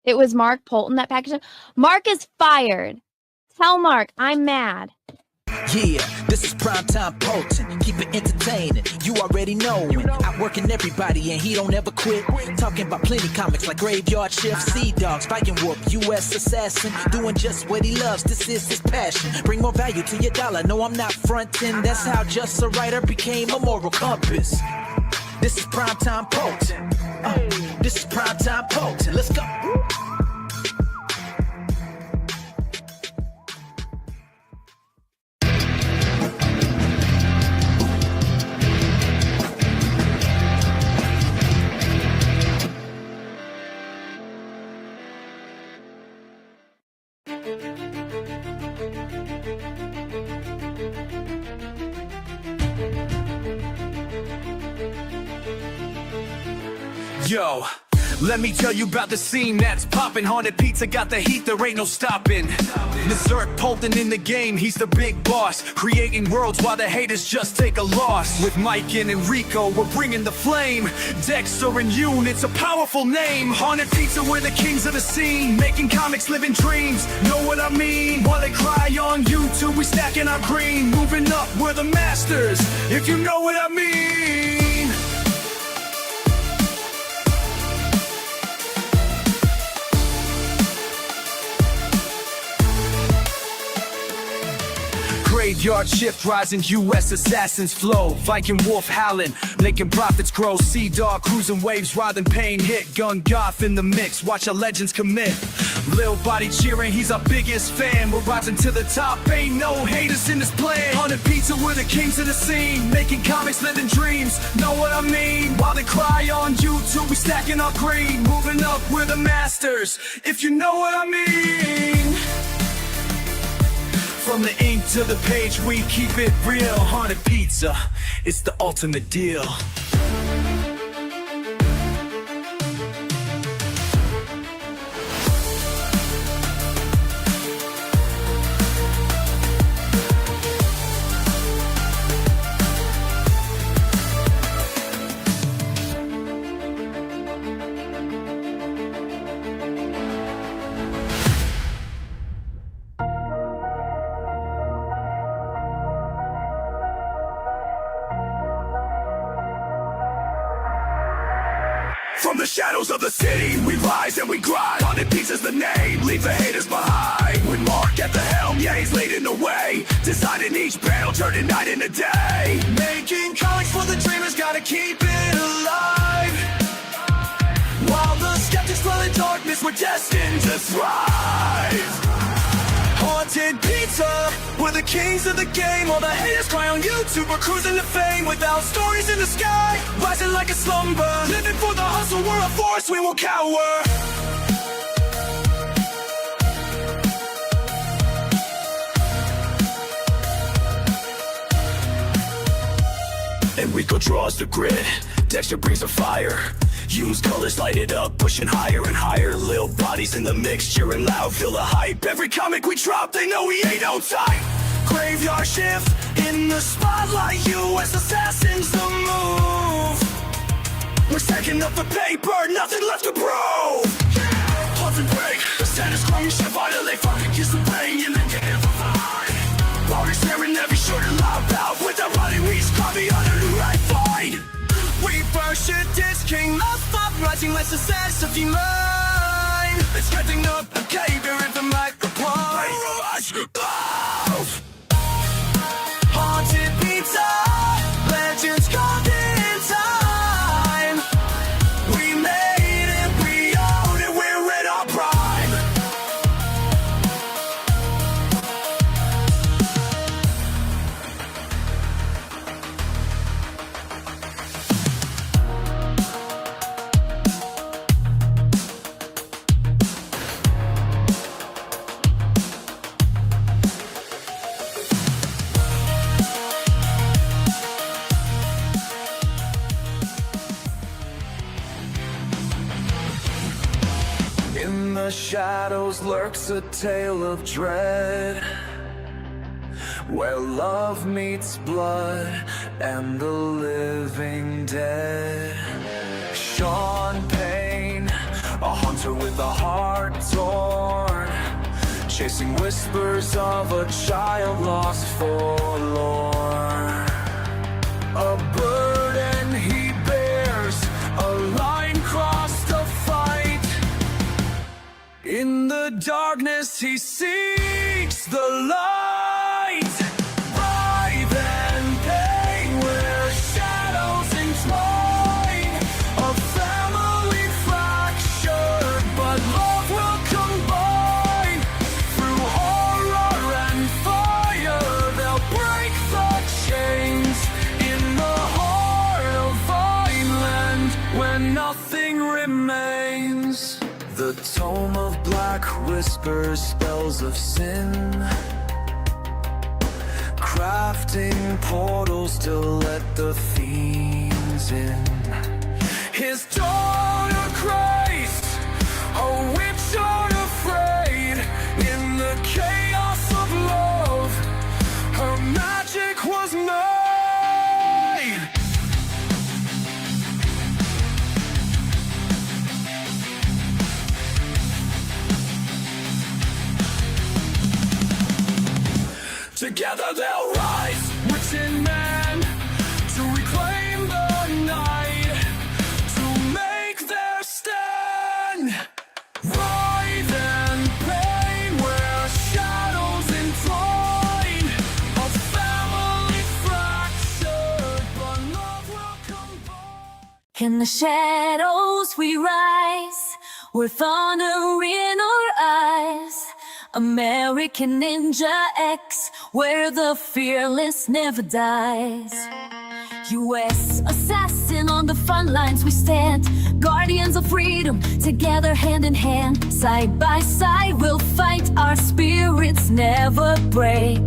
It was Mark Poulton that packaged it. Mark is fired. Tell Mark I'm mad. Yeah, this is primetime Poulton. Keep it entertaining. You already know it. Outworking everybody and he don't ever quit. Talking about plenty comics like Graveyard Shift, Sea Dogs, Viking Wolf, U.S. Assassin. Doing just what he loves. This is his passion. Bring more value to your dollar. No, I'm not fronting. That's how just a writer became a moral compass. This is primetime Poulton. This is primetime Poulton. Let's go. Yo, let me tell you about the scene that's poppin'. Haunted Pizza got the heat, there ain't no stopping. Berserk Poulton in the game, he's the big boss. Creating worlds while the haters just take a loss. With Mike and Enrico, we're bringing the flame. Dexter and Yoon, it's a powerful name. Haunted Pizza, we're the kings of the scene. Making comics, living dreams, know what I mean? While they cry on YouTube, we stacking our green. Moving up, we're the masters, if you know what I mean. Graveyard Shift, rising U.S. assassins flow. Viking Wolf howling, making profits grow. Sea Dog cruising waves, riding pain hit. Gun Goth in the mix, watch our legends commit. Lil Body cheering, he's our biggest fan. We're rising to the top, ain't no haters in this plan. Haunted Pizza, we're the kings of the scene. Making comics, living dreams, know what I mean? While they cry on YouTube, we stacking our green. Moving up, we're the masters, if you know what I mean. From the ink to the page, we keep it real. Haunted Pizza, it's the ultimate deal. From the shadows of the city, we rise and we grind. Haunted Pizza's the name, leave the haters behind. With Mark at the helm, yeah, he's leading the way. Designing each battle, turning night into day. Making comics for the dreamers, gotta keep it alive. While the skeptics dwell in darkness, we're destined to thrive. Haunted Pizza, we're the kings of the game. All the haters cry on YouTube, we're cruising to fame. Without stories in the sky, rising like a slumber. Living for the hustle, we're a force, we won't cower. Enrico draws the grid, Dexter brings the fire. Use colors, light it up, pushing higher and higher. Lil bodies in the mix, cheering loud, feel the hype. Every comic we drop, they know we ain't on time. Graveyard Shift, in the spotlight, U.S. assassins the move. We're stacking up the paper, nothing left to prove. Pulse and break, the status quo, you should violate. Fucking kiss the pain, and then get amplified. While we're staring every short and loud bout. With the running, we copy on a new right fight. We first should this king of pop, rising like success of your mind. It's getting up, okay, you're in the microphone. Haunted Pizza, legends carved in time. We made it, we own it, we're in our prime. In the shadows lurks a tale of dread, where love meets blood and the living dead. Sean Payne, a hunter with a heart chasing whispers of a child lost forlorn. A burden he bears, a line crossed to fight. In the darkness he seeks the light. Writhe and pain where shadows entwine. A family fractured, but love will combine. Through horror and fire they'll break the chains. In the heart of Vineland where nothing remains. The tome of black whispers spells of sin, crafting portals to let the fiends in. His daughter Christ, a witch unafraid. In the chaos of love, her magic was made. Together they'll rise, within man, to reclaim the night, to make their stand. Writhe and pain where shadows entwine. A family fractured, but love will combine. In the shadows we rise, with honor in our eyes. American Ninja X, where the fearless never dies. U.S. assassin on the front lines we stand. Guardians of freedom, together hand in hand. Side by side we'll fight, our spirits never break.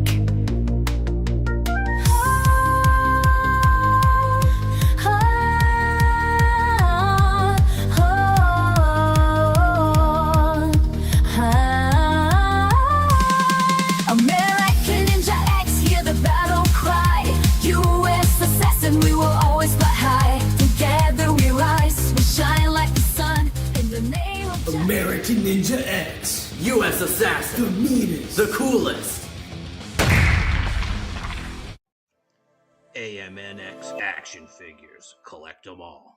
American Ninja X, U.S. Assassin, the meanest, the coolest. AMNX action figures, collect them all.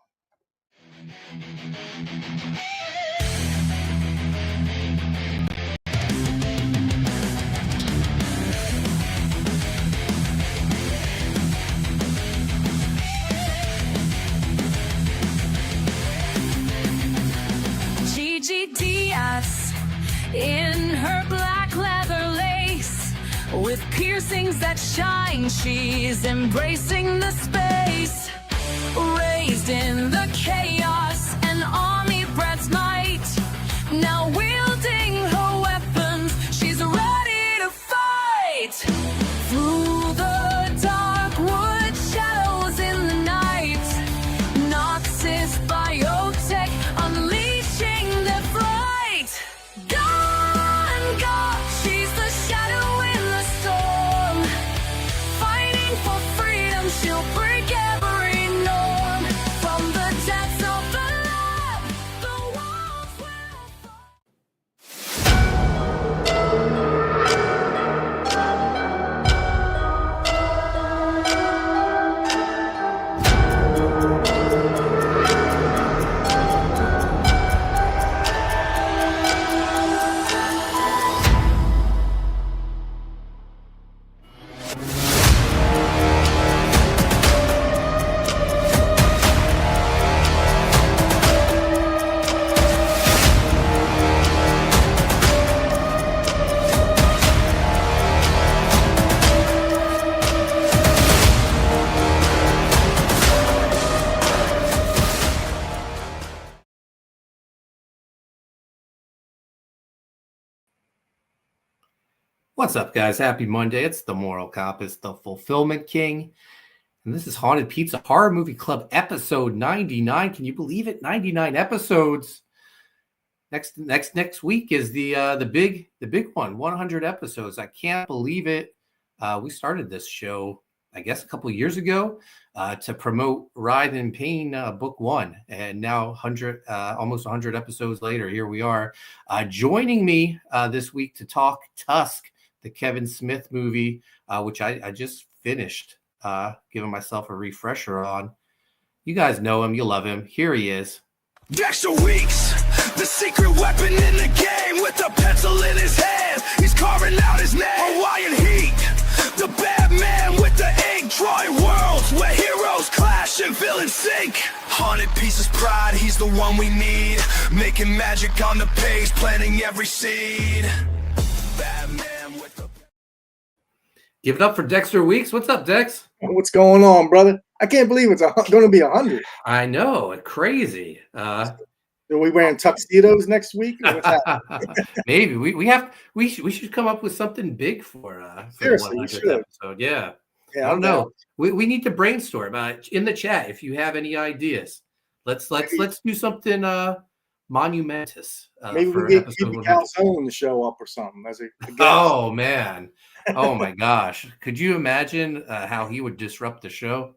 Diaz in her black leather lace, with piercings that shine, she's embracing the space. Raised in the chaos, an army brat's might, now wielding her weapons, she's ready to fight. Through the dark wood shadows in the night, Noxus biotech unleashing their flight. Gone, gone, she's the shadow in the storm. Fighting for freedom, she'll break every norm. From the depths of the lab, the walls will fall. What's up, guys? Happy Monday. It's the Moral Compass, the Fulfillment King. And this is Haunted Pizza Horror Movie Club episode 99. Can you believe it? 99 episodes. Next week is the big one, 100 episodes. I can't believe it. We started this show I guess, a couple of years ago to promote Ride in Pain Book 1. And now almost 100 episodes later, here we are. Joining me this week to talk Tusk, the Kevin Smith movie, which I just finished, giving myself a refresher on. You guys know him. You love him. Here he is. Dexter Weeks, the secret weapon in the game, with a pencil in his hand. He's carving out his name. Hawaiian heat, the bad man with the ink, drawing worlds where heroes clash and villains sink. Haunted pieces pride, he's the one we need, making magic on the page, planting every seed. Batman with the... Give it up for Dexter Weeks. What's up, Dex? What's going on, brother? I can't believe it's going to be 100. I know, crazy. Are we wearing tuxedos next week? What's happening? Maybe we should come up with something big for Seriously, the we 100th should. episode. Yeah, Yeah, I don't know. We need to brainstorm in the chat if you have any ideas. Let's do something monumentous. Maybe we get Keep Calzone to show up or something as a guest. Oh man, oh my gosh! Could you imagine how he would disrupt the show?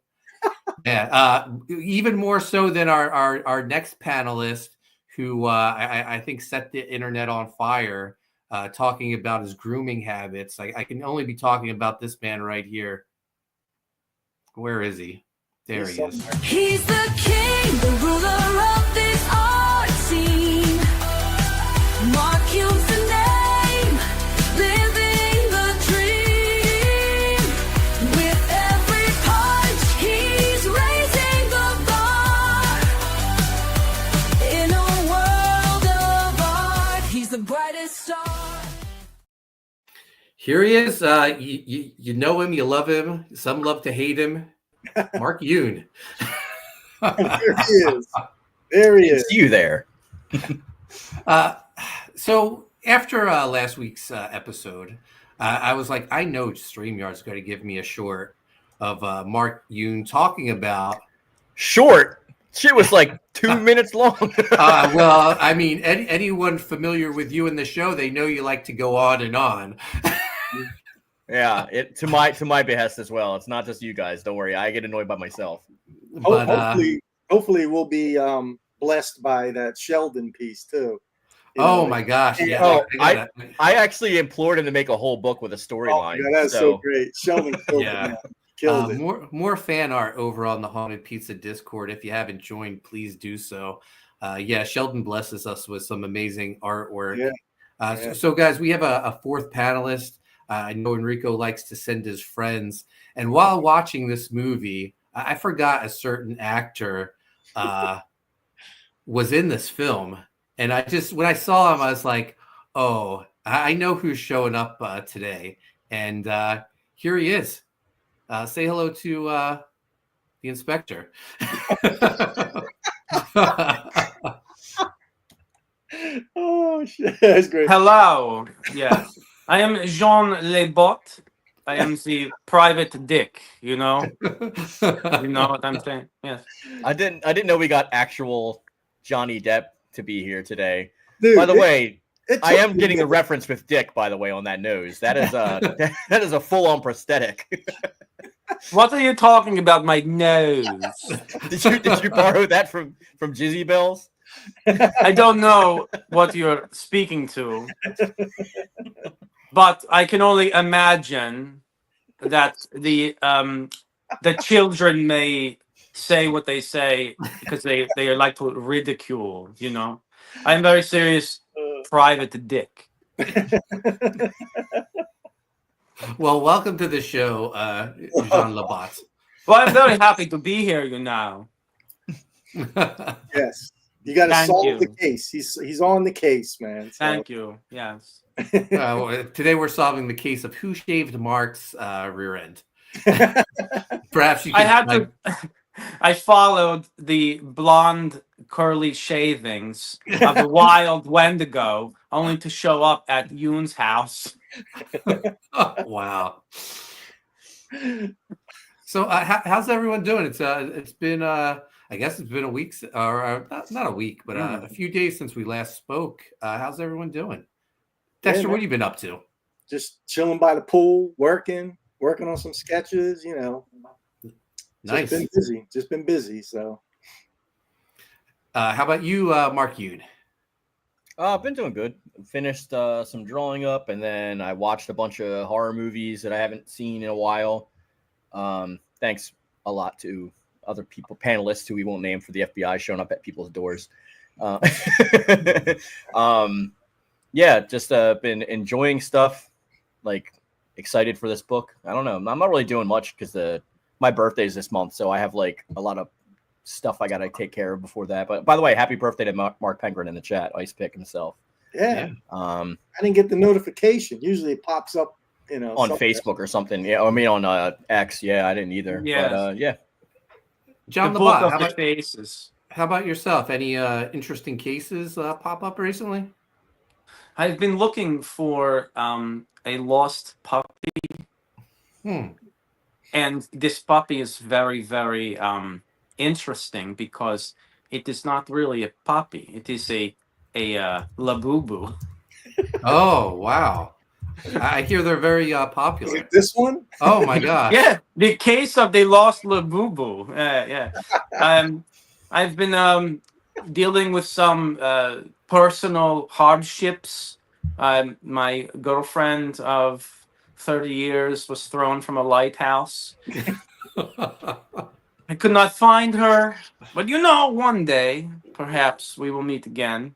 Yeah, even more so than our next panelist, who I think set the internet on fire, talking about his grooming habits. I can only be talking about this man right here. Where is he? There he is. He's the king, the ruler of this art scene. Mark Yoon's the name, living the dream. With every punch, he's raising the bar. In a world of art, he's the brightest star. Here he is. You know him, you love him. Some love to hate him. Mark Yoon. There he is. There he is. It's you there. So after last week's episode, I was like, I know StreamYard's going to give me a short of Mark Yoon talking about Short. Shit was like 2 minutes long. well, I mean, anyone familiar with you in the show, they know you like to go on and on. Yeah, to my behest as well. It's not just you guys. Don't worry. I get annoyed by myself. But, hopefully we'll be blessed by that Sheldon piece too. My gosh! Yeah, I actually implored him to make a whole book with a storyline. Yeah, that's so great. Sheldon killed it. More fan art over on the Haunted Pizza Discord. If you haven't joined, please do so. Sheldon blesses us with some amazing artwork. So guys, we have a fourth panelist. I know Enrico likes to send his friends. And while watching this movie, I forgot a certain actor was in this film. And when I saw him, I was like, oh, I know who's showing up today. And here he is. Say hello to the inspector. Oh, shit. That's great. Hello. Yes. I am Jean Lebot. I am the private dick, you know? You know what I'm saying? Yes. I didn't know we got actual Johnny Depp to be here today. Dude, by the way, I am getting a reference with dick, by the way, on that nose. That is that is a full-on prosthetic. What are you talking about, my nose? Did you borrow that from Jizzy Bells? I don't know what you're speaking to, but I can only imagine that the children may say what they say because they like to ridicule. You know, I'm very serious, private dick. Well, welcome to the show, Jean Lebot. Well, I'm very happy to be here. You know. Yes. You got to solve the case. He's on the case, man. So. Thank you. Yes. Today we're solving the case of who shaved Mark's rear end. Perhaps you can. I followed the blonde curly shavings of the wild Wendigo, only to show up at Yoon's house. Wow. So how's everyone doing? It's been I guess it's been a week, or not a week, but a few days since we last spoke. How's everyone doing? Dexter, what have you been up to? Just chilling by the pool, working, working on some sketches. You know, Nice. Just been busy. So, How about you, Mark Yoon? I've been doing good. Finished some drawing up, and then I watched a bunch of horror movies that I haven't seen in a while. Thanks a lot to other people, panelists who we won't name, for the FBI showing up at people's doors. Yeah, just been enjoying stuff. Like, excited for this book. I don't know. I'm not really doing much because my birthday's this month, so I have like a lot of stuff I gotta take care of before that. But by the way, happy birthday to Mark Penguin in the chat. Ice pick himself. yeah. I didn't get the notification. Usually it pops up, you know, On somewhere. Facebook or something. Yeah, I mean on X. Yeah, I didn't either. Yes. But yeah. John The the book Bot, of how the about, faces. how about yourself? Any interesting cases pop up recently? I've been looking for a lost puppy, and this puppy is very, very interesting because it is not really a puppy. It is a labubu. Oh, wow. I hear they're very Is popular. it this one? Oh my gosh. Yeah, the case of the lost labubu. Yeah. I've been dealing with some personal hardships. My girlfriend of 30 years was thrown from a lighthouse. I could not find her, but you know, one day, perhaps we will meet again.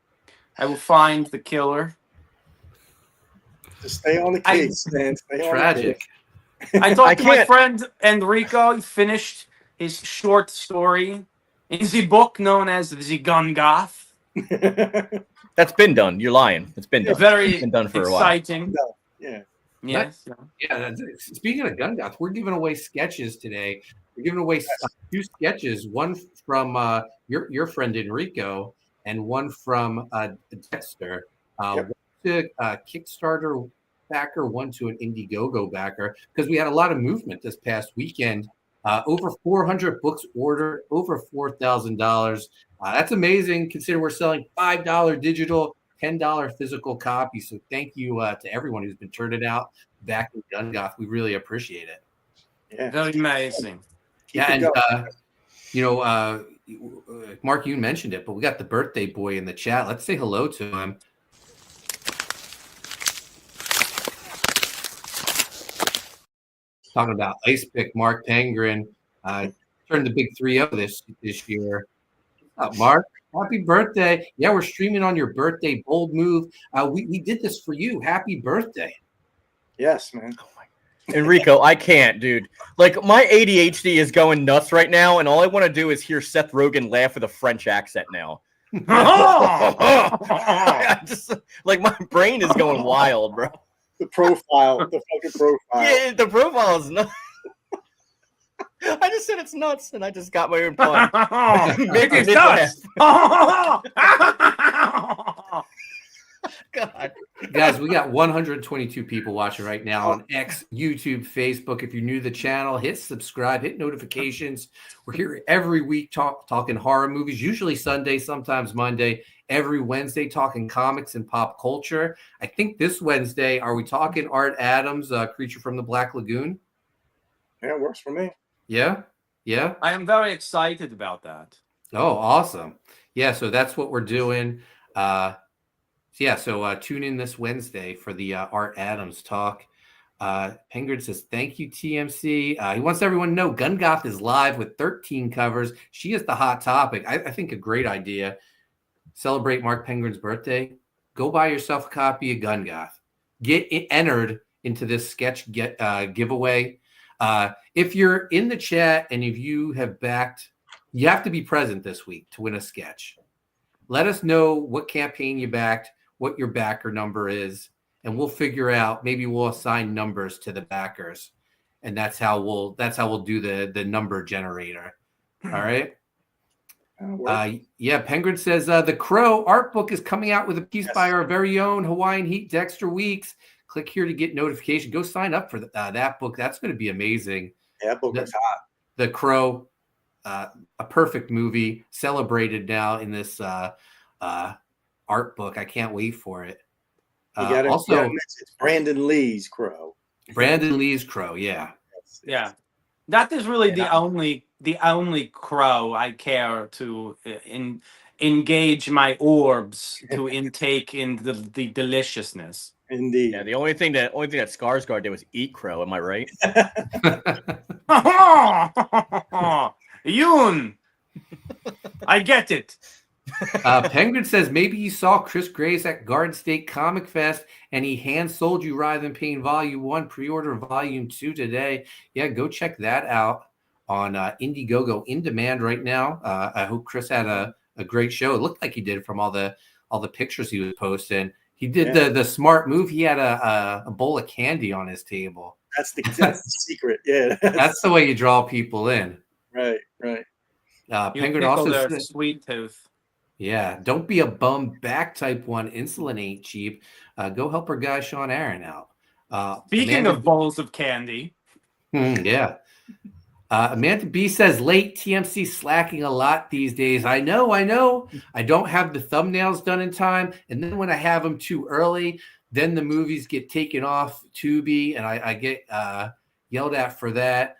I will find the killer. Just stay on the case, man. Stay on Tragic. I talked to my friend Enrico. He finished his short story in the book known as the Gun Goth. the case. That's been done. You're lying. It's been done. Very It's been done for a while. exciting. Yeah. Yes. Yeah. Speaking of gun goth, we're giving away sketches today. We're giving away 2 sketches. One from your friend Enrico, and one from Dexter. One to Kickstarter backer, one to an Indiegogo backer, because we had a lot of movement this past weekend. Over 400 books ordered, over $4,000. That's amazing, considering we're selling $5 digital, $10 physical copies. So thank you to everyone who's been turning out back in Gun Goth. We really appreciate it. Yeah. Very amazing. Keep it And going. you know, Mark, you mentioned it, but we got the birthday boy in the chat. Let's say hello to him. Talking about Ice Pick, Mark Penguin, turned the big 3-0 this year. What's up, Mark? Happy birthday. Yeah, we're streaming on your birthday. Bold move. We did this for you. Happy birthday. Yes, man. Enrico, I can't, dude. Like, my ADHD is going nuts right now, and all I want to do is hear Seth Rogen laugh with a French accent now. I just, like, my brain is going wild, bro. The profile, the fucking profile. Yeah, the profile is nuts. I just said it's nuts, and I just got my own pun. It is nuts. God. Guys, we got 122 people watching right now on X, YouTube, Facebook. If you're new to the channel, hit subscribe, hit notifications. We're here every week talking horror movies, usually Sunday, sometimes Monday, every Wednesday talking comics and pop culture. I think this Wednesday, are we talking Art Adams, Creature from the Black Lagoon? Yeah, it works for me. Yeah? Yeah? I am very excited about that. Oh, awesome. Yeah, so that's what we're doing. So tune in this Wednesday for the Art Adams talk. Penguin says, thank you, TMC. He wants everyone to know Gun Goth is live with 13 covers. She is the hot topic. I think a great idea. Celebrate Mark Penguin's birthday. Go buy yourself a copy of Gun Goth. Get entered into this sketch giveaway. If you're in the chat and if you have backed, you have to be present this week to win a sketch. Let us know what campaign you backed, what your backer number is, and we'll figure out, maybe we'll assign numbers to the backers, and that's how we'll do the number generator. All right. Penguin says the Crow art book is coming out with a piece by our very own Hawaiian Heat Dexter Weeks. Click here to get notification. Go sign up for that book. That's going to be amazing. Yeah, that book is hot. The Crow, a perfect movie, celebrated now in this art book. I can't wait for it. You gotta mention it's Brandon Lee's Crow. Brandon Lee's crow. Yeah. Yeah, that is really Yeah. the only crow I care to engage my orbs to intake in the deliciousness. Indeed. Yeah, the only thing that Skarsgård did was eat crow. Am I right? Yoon, I get it. Penguin says maybe you saw Chris Graves at Garden State Comic Fest and he hand sold you Rather Than Pain Volume 1, pre-order Volume 2 today. Yeah, go check that out on Indiegogo in demand right now. I hope Chris had a great show. It looked like he did from all the pictures he was posting. He did the smart move. He had a bowl of candy on his table. That's the secret. Yeah. That's the way you draw people in. Right. Penguin also said, sweet tooth. yeah, don't be a bum back type 1. Insulin ain't cheap. Go help our guy Sean Aaron out. Speaking of bowls of candy. Yeah. Amanda B says late TMC slacking a lot these days. I know. I don't have the thumbnails done in time. And then when I have them too early, then the movies get taken off Tubi and I get yelled at for that.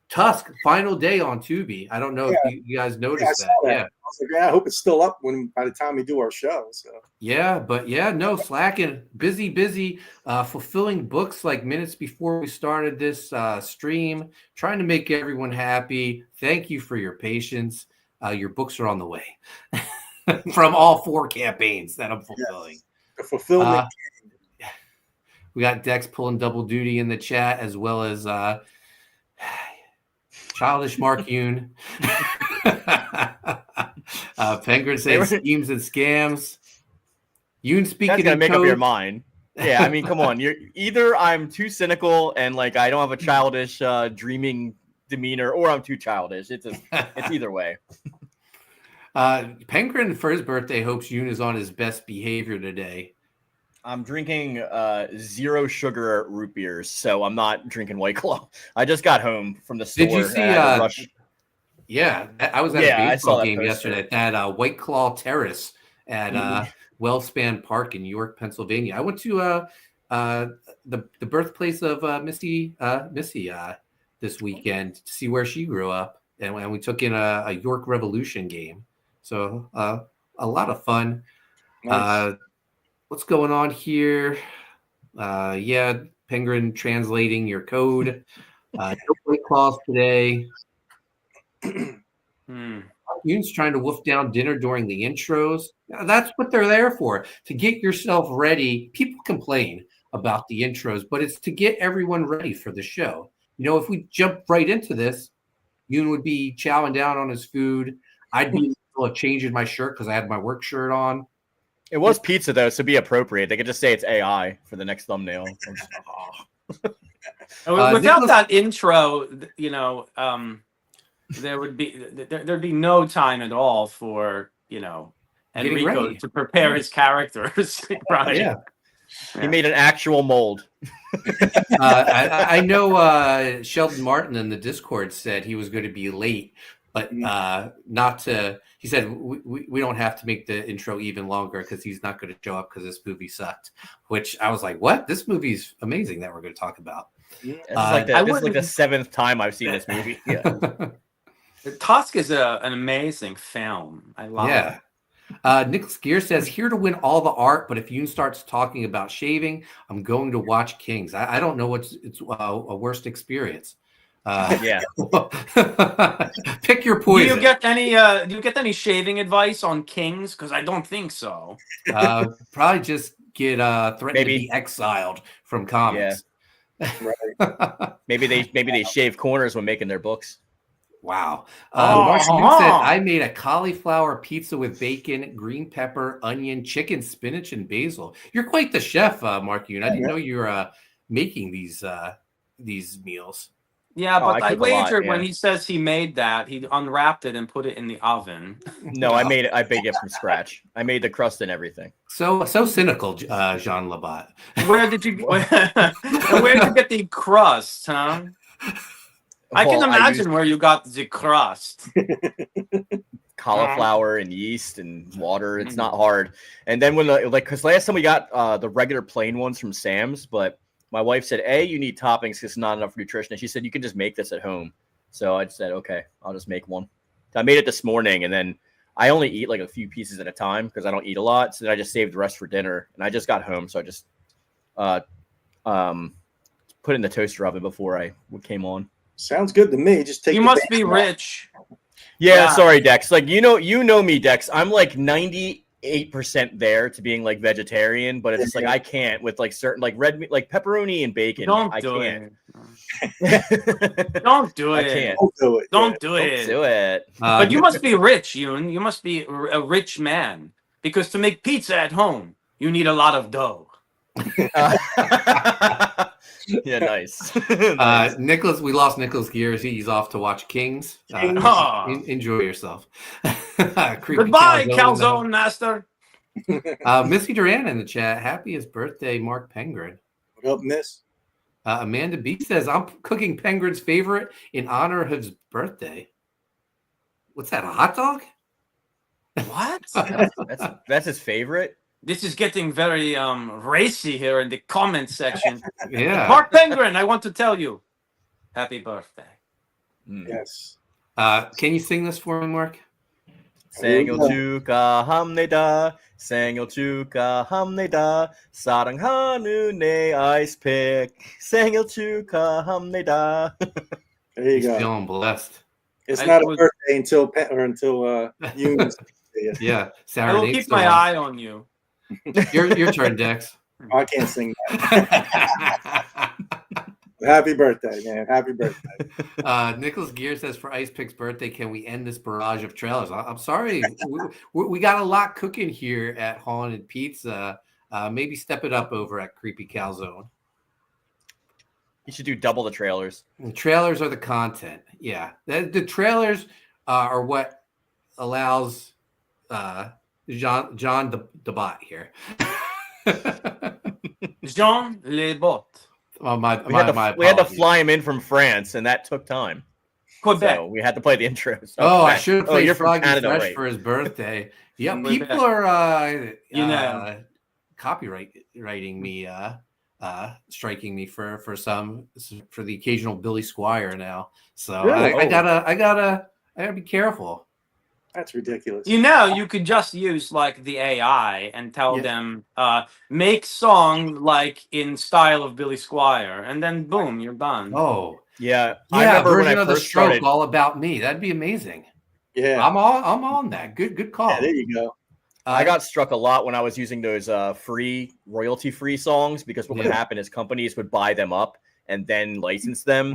Tusk, final day on Tubi. I don't know if you guys noticed that. Yeah. I was like, I hope it's still up by the time we do our show. So yeah, but no slacking. Busy, fulfilling books like minutes before we started this stream, trying to make everyone happy. Thank you for your patience. Your books are on the way from all 4 campaigns that I'm fulfilling. Yes. The fulfillment. We got Dex pulling double duty in the chat, as well as Childish Mark Yoon. Penguin says schemes and scams. Yoon speaking. That's gonna make code. up your mind. Yeah, I mean, come on. You're either I'm too cynical and like I don't have a childish dreaming demeanor, or I'm too childish. It's either way. Penguin for his birthday hopes Yoon is on his best behavior today. I'm drinking 0 sugar root beers, so I'm not drinking White Claw. I just got home from the store. Did you see? Yeah, I was at a baseball game yesterday at White Claw Terrace at Wellspan Park in York, Pennsylvania. I went to the birthplace of Missy this weekend to see where she grew up, and we took in a York Revolution game. So a lot of fun. Nice. What's going on here? Yeah, Penguin translating your code. No White Claws today. Yoon's trying to wolf down dinner during the intros. That's what they're there for, to get yourself ready. People complain about the intros, but it's to get everyone ready for the show. You know, if we jump right into this, Yoon would be chowing down on his food. I'd be changing my shirt because I had my work shirt on. It was pizza, though, so be appropriate. They could just say it's AI for the next thumbnail. Without that intro, you know, there'd be no time at all for, you know, Enrico to prepare his characters. Right? Yeah. He made an actual mold. I know Sheldon Martin in the Discord said he was going to be late, but not to. He said we don't have to make the intro even longer because he's not going to show up because this movie sucked. Which I was like, what? This movie's amazing that we're going to talk about. This is like the 7th time I've seen this movie. Yeah. Tusk is an amazing film. I love it. Nicholas Gear says, here to win all the art, but if Yoon starts talking about shaving, I'm going to watch Kings. I don't know what's a worst experience. Yeah. Pick your poison. Do you get any shaving advice on Kings? Because I don't think so. Probably just get threatened to be exiled from comics. Yeah. Right. maybe they shave corners when making their books. Wow. Marshall said, I made a cauliflower pizza with bacon, green pepper, onion, chicken, spinach, and basil. You're quite the chef, Mark Yoon. I didn't know you were making these meals. Yeah, but I wagered when he says he made that, he unwrapped it and put it in the oven. No, I baked it from scratch. I made the crust and everything. So cynical, Jean Labat. Where did you get the crust, huh? I can imagine where you got the crust. Cauliflower and yeast and water. It's not hard. And then when because last time we got the regular plain ones from Sam's, but my wife said, A, you need toppings because it's not enough nutrition. And she said, you can just make this at home. So I said, okay, I'll just make one. I made it this morning, and then I only eat like a few pieces at a time because I don't eat a lot. So then I just saved the rest for dinner. And I just got home, so I just put it in the toaster oven before I came on. Sounds good to me. Just take. You must be rich. Yeah, sorry, Dex. Like you know me, Dex. I'm like 98% there to being like vegetarian, but it's like I can't with like certain like red meat, like pepperoni and bacon. I can't. Don't do it. I can't. Don't do it. Don't do Don't it. do it. But you must be rich, Yoon. You must be a rich man because to make pizza at home, you need a lot of dough. Yeah, nice. Nice. Nicholas, we lost Nicholas Gears. He's off to watch Kings. Enjoy yourself. Goodbye, calzone master. Missy Duran in the chat. Happiest birthday, Mark Pengrin. What up, Miss? Amanda B says, I'm cooking Pengrin's favorite in honor of his birthday. What's that, a hot dog? What? That's his favorite. This is getting very racy here in the comment section. Yeah. Mark Pengrin, I want to tell you, happy birthday. Yes. Can you sing this for me, Mark? 생일 축하합니다. 생일 축하합니다. 사랑하는 내 아이스팩. 생일 축하합니다. There you He's go. feeling blessed. It's not a birthday until Yoon's. Yeah. I will keep my eye on you. Your turn, Dex. I can't sing that. Happy birthday, man. Happy birthday. Nicholas Gear says, for Ice Pick's birthday, can we end this barrage of trailers? I'm sorry. we got a lot cooking here at Haunted Pizza. Maybe step it up over at Creepy Calzone. You should do double the trailers. The trailers are the content. Yeah. The trailers are what allows John the bot here. Jean Le Bot. Well, we had to fly him in from France, and that took time. Quebec. So we had to play the intro. So I should have played you're from Canada, Fresh right? for his birthday. Yeah, Quebec. people are writing me, striking me for the occasional Billy Squire now. So Really? I gotta be careful. That's ridiculous. You could just use like the AI and tell them make song like in style of Billy Squire, and then boom, you're done. Oh yeah, I remember when I first started. All about me. That'd be amazing. Yeah, I'm on that. Good call. Yeah, there you go. I got struck a lot when I was using those free royalty-free songs because what would happen is companies would buy them up and then license them.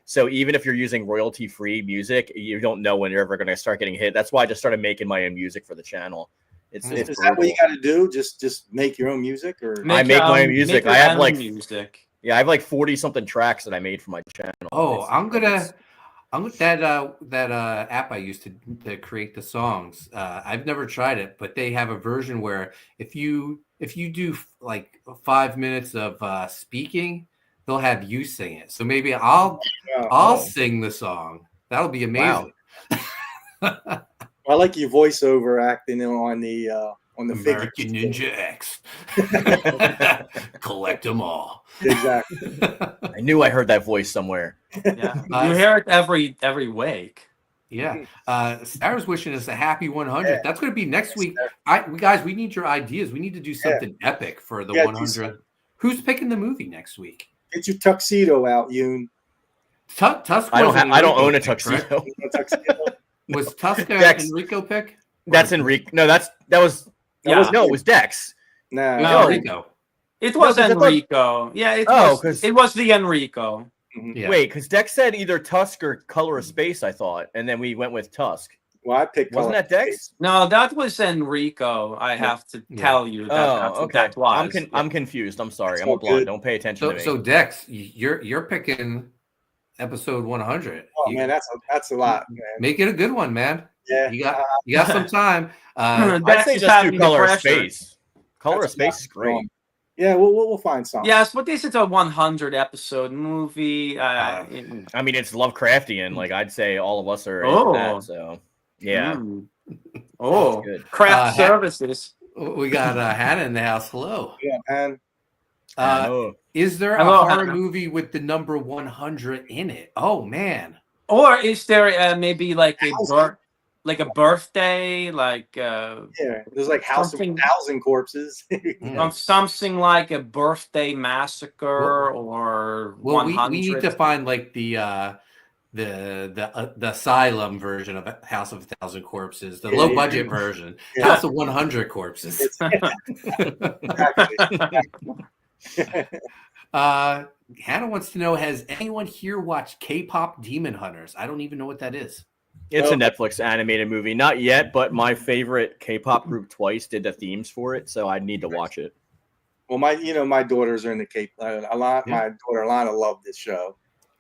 So even if you're using royalty-free music, you don't know when you're ever going to start getting hit. That's why I just started making my own music for the channel. Is that what you got to do? Just make your own music, or I make my own music. I have like music. Yeah, I have like 40 something tracks that I made for my channel. Oh, I'm with that app I used to create the songs. I've never tried it, but they have a version where if you do like 5 minutes of speaking, they'll have you sing it. So maybe I'll sing the song. That'll be amazing. Wow. I like your voiceover acting on the American Ninja X. Collect them all. Exactly. I knew I heard that voice somewhere. Yeah, you hear it every wake. Yeah. Sarah's wishing us a happy 100. That's going to be next week. Guys, we need your ideas. We need to do something epic for the 100. Who's picking the movie next week? Get your tuxedo out, Yoon. Tusk. I don't own a tuxedo. Was Tusk Enrico pick? That's Enrico. No, that was it was Dex. No, Enrico. It was Enrico. Yeah, it was the Enrico. Yeah. Wait, because Dex said either Tusk or Color of Space, I thought, and then we went with Tusk. Well, I picked. Wasn't that Dex? No, that was Enrico. I have to tell you that. Okay. That was. I'm confused. I'm sorry. I'm a blind. Don't pay attention to me. So Dex, you're picking episode 100. Oh man, that's a lot, man. Make it a good one, man. Yeah, you got some time. I'd say just do Color of Space. Color of Space is great. Yeah, we'll find something. Yes, but this is a 100 episode movie. I mean, it's Lovecraftian. Like I'd say, all of us are into that. So yeah. Oh, craft services. We got Hannah in the house. Hello. Yeah, man. Is there a Hello, horror Hannah. movie with the number 100 in it? Oh man. Or is there maybe like a birthday, like Yeah, there's like House of something- 1,000 Corpses. something like a birthday massacre or Well, 100? we need to find like the asylum version of House of 1,000 Corpses, the low budget version, Yeah. House of 100 Corpses. Hannah wants to know: has anyone here watched K-pop Demon Hunters? I don't even know what that is. It's a Netflix animated movie. Not yet, but my favorite K-pop group Twice did the themes for it, so I need to watch it. Well, my daughters are in the Cape. My daughter Lana loved this show.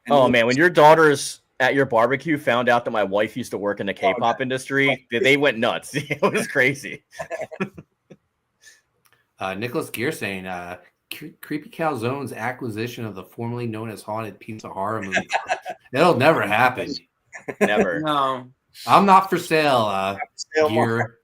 Oh man, when your daughters at your barbecue found out that my wife used to work in the K-pop industry, they went nuts. It was crazy. Nicholas Gear saying, Creepy Calzone's acquisition of the formerly known as Haunted Pizza Horror movie. It'll never happen. Never. No. I'm not for sale. Gear.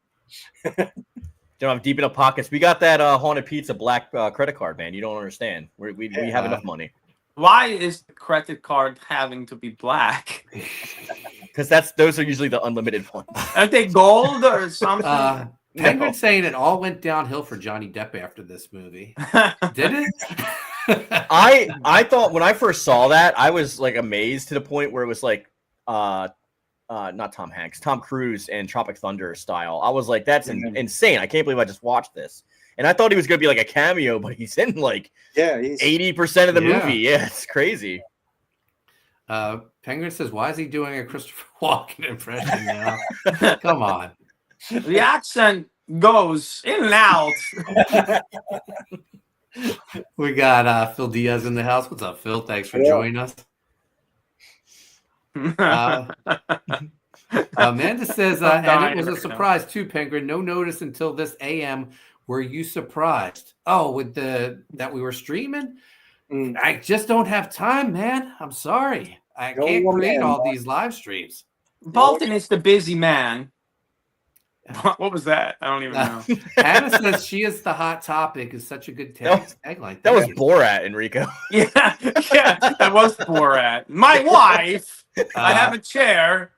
Don't have deep enough pockets. We got that Haunted Pizza black credit card, man. You don't understand. We have enough money. Why is the credit card having to be black? Because those are usually the unlimited ones. Are they gold or something? Penguin saying it all went downhill for Johnny Depp after this movie. Did it? I thought when I first saw that, I was like amazed to the point where it was like not Tom Hanks, Tom Cruise and Tropic Thunder style. I was like, that's insane. I can't believe I just watched this. And I thought he was going to be like a cameo, but he's in like 80% of the movie. Yeah, it's crazy. Penguin says, why is he doing a Christopher Walken impression now? Come on. The accent goes in and out. We got Phil Diaz in the house. What's up, Phil? Thanks for joining us. Amanda says, and it was a surprise too, Penguin. No notice until this AM. Were you surprised? Oh, with that we were streaming? I just don't have time, man. I'm sorry. I can't create all these live streams. Poulton is the busy man. What was that? I don't even know. Hannah says she is the hot topic. Is such a good tagline. That was Borat, Enrico. Yeah, that was Borat. My wife. I have a chair.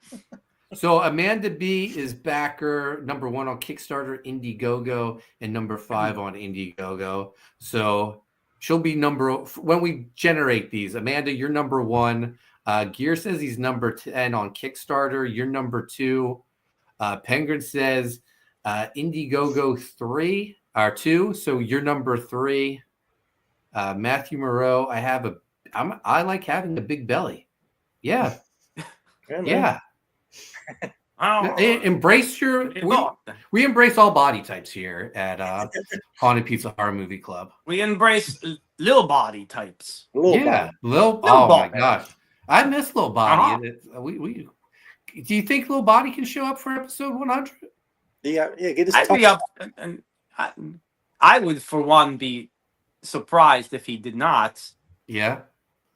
So Amanda B is backer number 1 on Kickstarter, Indiegogo, and number 5 on Indiegogo. So she'll be when we generate these. Amanda, you're number 1. Gear says he's number 10 on Kickstarter. You're number 2. Penguin says Indiegogo 3 or 2. So you're number 3. Matthew Moreau, I like having a big belly. Yeah. Yeah. Embrace we embrace all body types here at Haunted Pizza Horror Movie Club. We embrace little body types. My gosh, I miss Little Body. Do you think Little Body can show up for episode 100? Yeah, get his I'd be up, and I would for one be surprised if he did not. Yeah.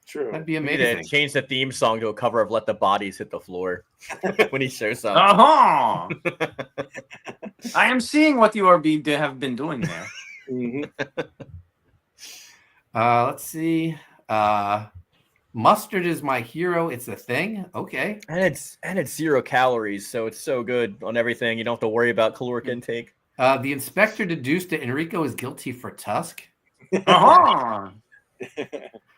True. That'd be amazing. Change the theme song to a cover of "Let the Bodies Hit the Floor" when he shows up. I am seeing what you have been doing there. Let's see. Mustard is my hero. It's a thing. Okay. And it's 0 calories, so it's so good on everything. You don't have to worry about caloric intake. The inspector deduced that Enrico is guilty for Tusk.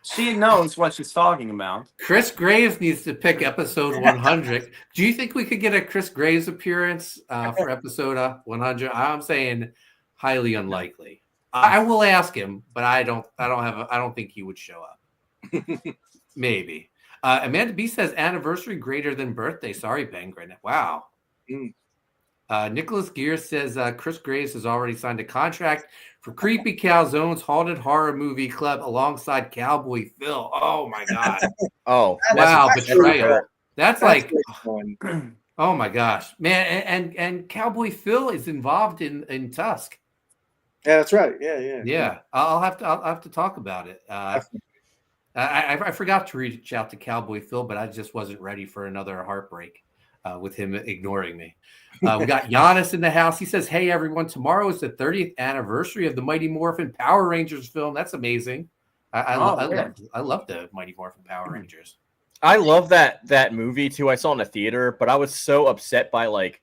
She knows what she's talking about. Chris Graves needs to pick episode 100. Do you think we could get a Chris Graves appearance for episode 100? I'm saying highly unlikely. I will ask him, but I don't think he would show up. Maybe. Amanda B says anniversary greater than birthday. Sorry, Penguin. Wow. Nicholas Gear says Chris Graves has already signed a contract for Creepy Calzone's Haunted Horror Movie Club alongside Cowboy Phil. Oh my God. Oh, wow. Betrayal. That's like, oh my gosh, man. And Cowboy Phil is involved in Tusk. Yeah, that's right. Yeah. I'll have to talk about it. I forgot to reach out to Cowboy Phil, but I just wasn't ready for another heartbreak. with him ignoring me. We got Giannis in the house. He says, "Hey everyone, tomorrow is the 30th anniversary of the Mighty Morphin Power Rangers film. That's amazing. I love the Mighty Morphin Power Rangers. I love that movie too. I saw it in the theater, but I was so upset by like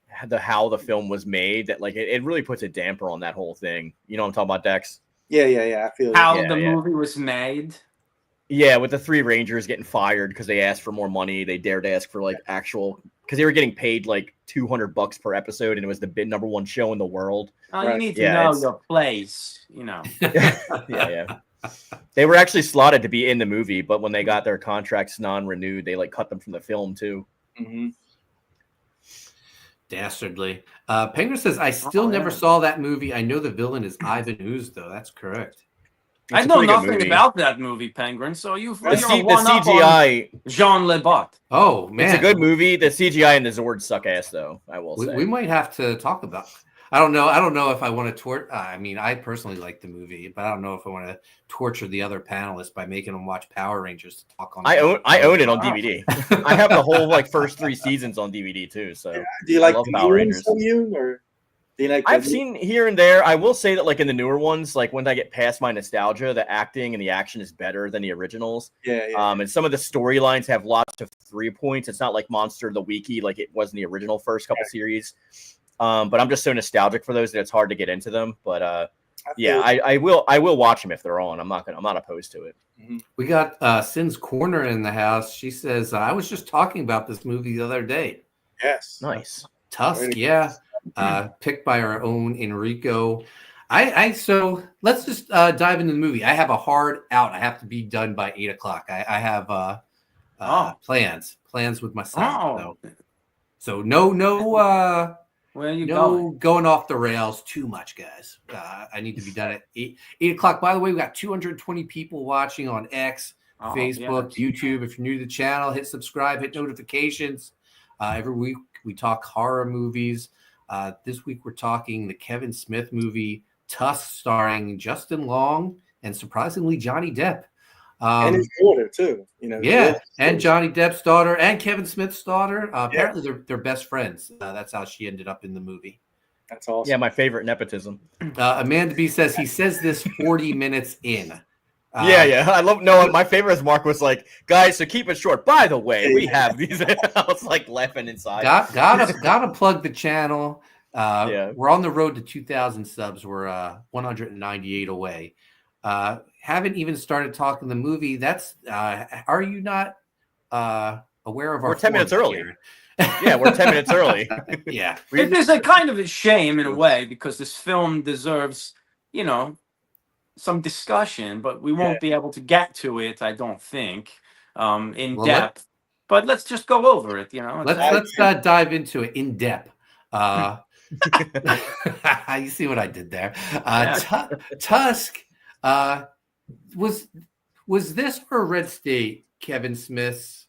how the film was made that like it really puts a damper on that whole thing. You know what I'm talking about, Dex? Yeah. I feel How the movie was made. Yeah, with the 3 Rangers getting fired because they asked for more money. They dared to ask for like actual, because they were getting paid like $200 per episode, and it was the big #1 show in the world. Oh, you need to know your place, you know. yeah. They were actually slotted to be in the movie, but when they got their contracts non-renewed, they like cut them from the film too. Mm-hmm. Dastardly. Penguin says, I still never saw that movie. I know the villain is Ivan Ooze, though. That's correct. I know nothing about that movie, Penguin. So you're the CGI Jean Lebot. Oh man, it's a good movie. The CGI and the Zords suck ass, though. I will say we might have to talk about. I don't know if I want to I mean, I personally like the movie, but I don't know if I want to torture the other panelists by making them watch Power Rangers to talk on. I own it on DVD. I have the whole like first 3 seasons on DVD too. So do you like the Power Rangers? Or do you like? I've seen here and there. I will say that like in the newer ones, like when I get past my nostalgia, the acting and the action is better than the originals. Yeah. And some of the storylines have lots of 3 points. It's not like Monster the Wiki like it was in the original first couple series. But I'm just so nostalgic for those that it's hard to get into them. But I will watch them if they're on. I'm not opposed to it. Mm-hmm. We got Sin's Corner in the house. She says, I was just talking about this movie the other day. Yes. Nice. Tusk, picked by our own Enrico. So let's just dive into the movie. I have a hard out. I have to be done by 8:00. I have plans with my son. So no. Where are you going off the rails too much, guys. I need to be done at 8:00. By the way, we got 220 people watching on X, Facebook, YouTube. If you're new to the channel, hit subscribe, hit notifications. Every week we talk horror movies. This week we're talking the Kevin Smith movie Tusk, starring Justin Long and surprisingly Johnny Depp. And his daughter too, and Johnny Depp's daughter and Kevin Smith's daughter. Apparently, they're best friends. That's how she ended up in the movie. That's awesome. Yeah, my favorite nepotism. Amanda B says he says this 40 minutes in. I love. No, my favorite is Mark was like, guys, so keep it short. By the way, we have these. I was like laughing inside. Gotta plug the channel. We're on the road to 2,000 subs. We're 198 away. Haven't even started talking the movie. That's are you not aware of our? We're 10 minutes early. We're 10 minutes early. Yeah, it is a kind of a shame in a way because this film deserves, some discussion, but we won't be able to get to it. I don't think in depth. But let's just go over it. Let's dive into it in depth. You see what I did there? Tusk. Was this for Red State Kevin Smith's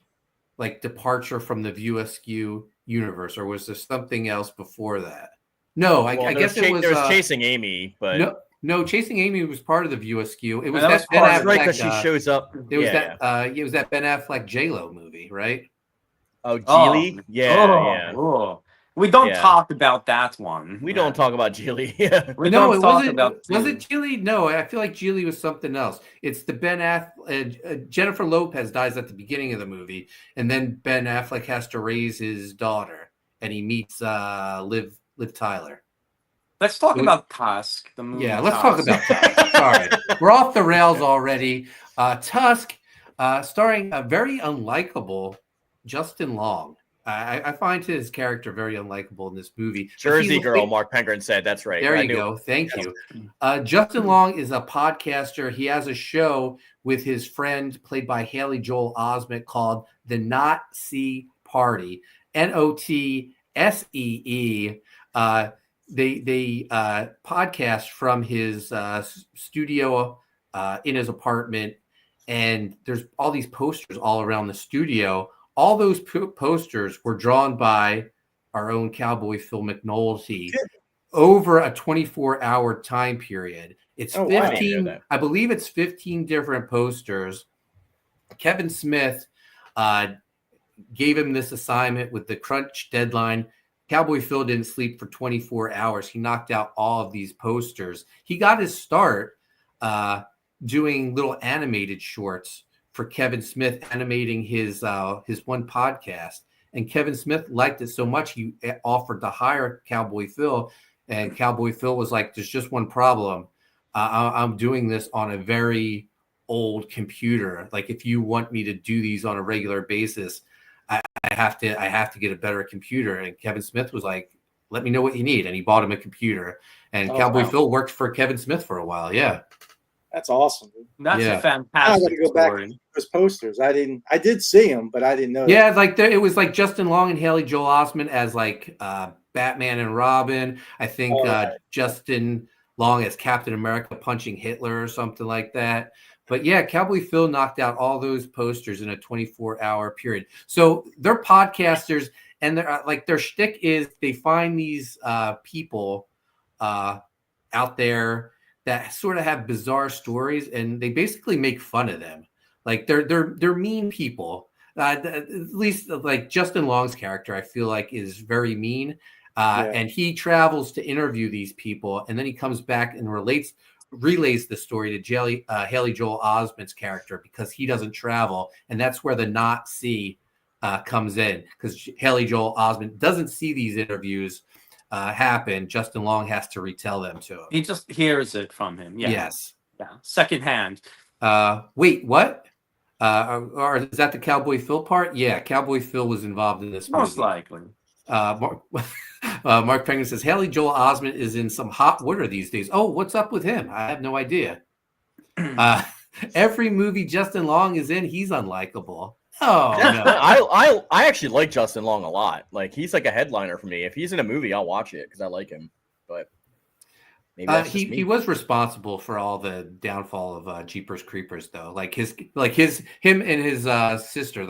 like departure from the View Askew universe, or was there something else before that? No, I guess it was. There was Chasing Amy, but no, Chasing Amy was part of the View Askew. It was that Ben Affleck, right? Because she shows up. It was it was that Ben Affleck J-Lo movie, right? Oh, Geely, yeah. We don't talk about that one. We don't talk about Geely. Was it Geely? No, I feel like Geely was something else. It's the Ben Affleck. Jennifer Lopez dies at the beginning of the movie, and then Ben Affleck has to raise his daughter, and he meets Liv Tyler. Let's talk about Tusk, the movie. Yeah, let's talk about Tusk. Sorry, we're off the rails already. Tusk, starring a very unlikable Justin Long. I find his character very unlikable in this movie. Jersey Girl, Mark Pengren said. That's right. There you go. Thank you. Justin Long is a podcaster. He has a show with his friend, played by Haley Joel Osment, called The Not See Party. NOTSEE. They podcast from his studio in his apartment, and there's all these posters all around the studio. All those posters were drawn by our own cowboy Phil McNulty over a 24-hour time period. It's 15. I believe it's 15 different posters. Kevin Smith gave him this assignment with the crunch deadline. Cowboy Phil didn't sleep for 24 hours. He knocked out all of these posters. He got his start doing little animated shorts for Kevin Smith, animating his one podcast. And Kevin Smith liked it so much, he offered to hire Cowboy Phil. And Cowboy Phil was like, there's just one problem. I'm doing this on a very old computer. Like, if you want me to do these on a regular basis, I have to get a better computer. And Kevin Smith was like, let me know what you need. And he bought him a computer. And Cowboy Phil worked for Kevin Smith for a while. Yeah. That's awesome. That's a I fantastic got to go back story. to those posters. I did see them, but I didn't know. Yeah, like it was like Justin Long and Haley Joel Osment as like Batman and Robin. I think Justin Long as Captain America punching Hitler or something like that. But yeah, Cowboy Phil knocked out all those posters in a 24-hour period. So they're podcasters, and they're like, their shtick is they find these people out there that sort of have bizarre stories, and they basically make fun of them. Like they're mean people. At least like Justin Long's character, I feel like, is very mean. And he travels to interview these people, and then he comes back and relays the story to Haley Joel Osment's character, because he doesn't travel, and that's where the not see comes in, because Haley Joel Osment doesn't see these interviews happen. Justin Long has to retell them to him. He just hears it from him. Yeah. Yes. Yeah. Secondhand. Wait, what? Or is that the Cowboy Phil part? Yeah, Cowboy Phil was involved in this. Most movie. likely. Mark Penguin says Haley Joel Osment is in some hot water these days. Oh, what's up with him? I have no idea. Every movie Justin Long is in, he's unlikable. Oh no. I actually like Justin Long a lot. Like, he's like a headliner for me. If he's in a movie, I'll watch it because I like him. But maybe that's just me. He was responsible for all the downfall of Jeepers Creepers, though. Him and his sister,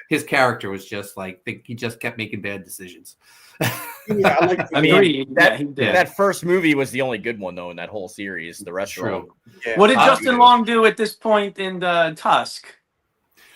his character was just like, he just kept making bad decisions. Yeah, I mean, that first movie was the only good one, though, in that whole series. The rest were all... What did Justin Long do at this point in the Tusk?